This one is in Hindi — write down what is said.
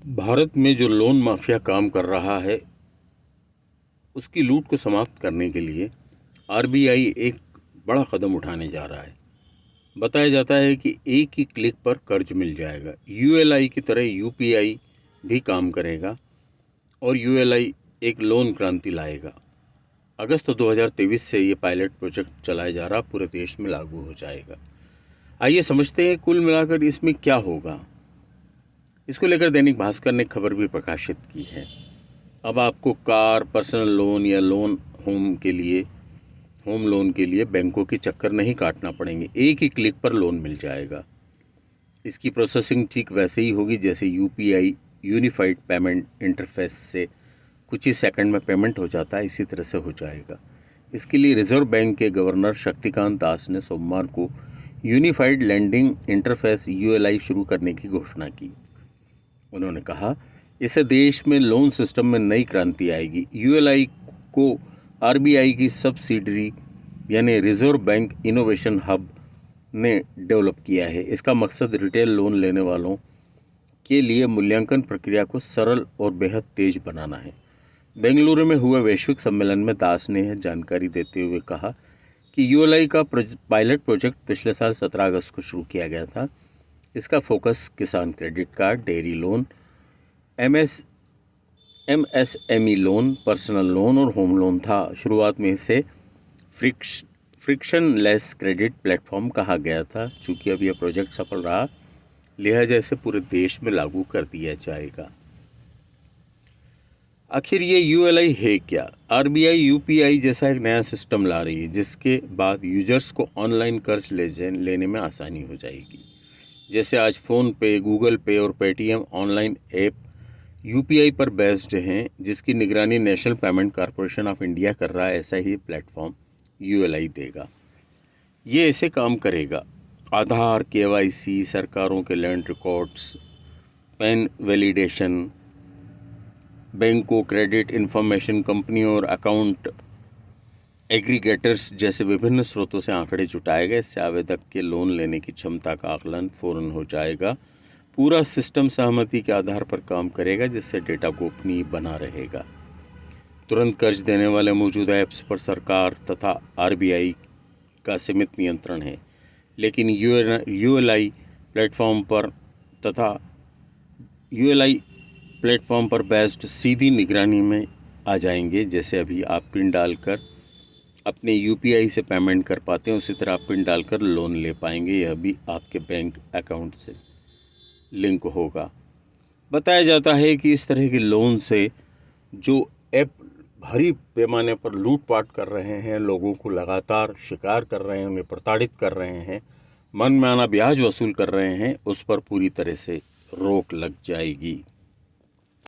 भारत में जो लोन माफिया काम कर रहा है उसकी लूट को समाप्त करने के लिए आरबीआई एक बड़ा कदम उठाने जा रहा है। बताया जाता है कि एक ही क्लिक पर कर्ज मिल जाएगा। यूएलआई की तरह यूपीआई भी काम करेगा और यूएलआई एक लोन क्रांति लाएगा। अगस्त 2023 से ये पायलट प्रोजेक्ट चलाया जा रहा पूरे देश में लागू हो जाएगा। आइए समझते हैं कुल मिलाकर इसमें क्या होगा। इसको लेकर दैनिक भास्कर ने खबर भी प्रकाशित की है। अब आपको कार, पर्सनल लोन या होम लोन के लिए बैंकों के चक्कर नहीं काटना पड़ेंगे। एक ही क्लिक पर लोन मिल जाएगा। इसकी प्रोसेसिंग ठीक वैसे ही होगी जैसे यूपीआई यूनिफाइड पेमेंट इंटरफेस से कुछ ही सेकंड में पेमेंट हो जाता है, इसी तरह से हो जाएगा। इसके लिए रिजर्व बैंक के गवर्नर शक्तिकांत दास ने सोमवार को यूनिफाइड लैंडिंग इंटरफेस यूएलआई शुरू करने की घोषणा की। उन्होंने कहा, इससे देश में लोन सिस्टम में नई क्रांति आएगी। यूएलआई को आरबीआई की सब्सिडरी यानी रिजर्व बैंक इनोवेशन हब ने डेवलप किया है। इसका मकसद रिटेल लोन लेने वालों के लिए मूल्यांकन प्रक्रिया को सरल और बेहद तेज बनाना है। बेंगलुरु में हुए वैश्विक सम्मेलन में दास ने यह जानकारी देते हुए कहा कि यूएलआई का पायलट प्रोजेक्ट पिछले साल 17 अगस्त को शुरू किया गया था। इसका फोकस किसान credit card, dairy loan, MSME loan, personal loan और होम लोन था। शुरुआत में इसे फ्रिक्शनलेस क्रेडिट प्लेटफॉर्म कहा गया था। चूंकि अब यह प्रोजेक्ट सफल रहा, लिहाजा इसे पूरे देश में लागू कर दिया जाएगा। आखिर ये यूएलआई है क्या? आरबीआई यूपीआई जैसा एक नया सिस्टम ला रही है जिसके बाद यूजर्स को ऑनलाइन कर्ज लेने में आसानी हो जाएगी। जैसे आज फ़ोन पे, गूगल पे और पेटीएम ऑनलाइन ऐप यूपीआई पर बेस्ड हैं, जिसकी निगरानी national payment corporation of India कर रहा है, ऐसा ही प्लेटफॉर्म यूएलआई देगा। ये ऐसे काम करेगा: आधार, केवाईसी, सरकारों के लैंड रिकॉर्ड्स, पैन वैलिडेशन, बैंकों, क्रेडिट इन्फॉर्मेशन कंपनियों और अकाउंट एग्रीगेटर्स जैसे विभिन्न स्रोतों से आंकड़े जुटाएगा। इससे आवेदक के लोन लेने की क्षमता का आकलन फौरन हो जाएगा। पूरा सिस्टम सहमति के आधार पर काम करेगा, जिससे डेटा गोपनीय बना रहेगा। तुरंत कर्ज देने वाले मौजूदा ऐप्स पर सरकार तथा आरबीआई का सीमित नियंत्रण है, लेकिन यूएलआई प्लेटफॉर्म पर बेस्ड सीधी निगरानी में आ जाएंगे। जैसे अभी आप पिन डालकर अपने यूपीआई से पेमेंट कर पाते हैं, उसी तरह आप पिन डालकर लोन ले पाएंगे। यह भी आपके बैंक अकाउंट से लिंक होगा। बताया जाता है कि इस तरह के लोन से जो ऐप भारी पैमाने पर लूटपाट कर रहे हैं, लोगों को लगातार शिकार कर रहे हैं, उन्हें प्रताड़ित कर रहे हैं, मनमाना ब्याज वसूल कर रहे हैं, उस पर पूरी तरह से रोक लग जाएगी।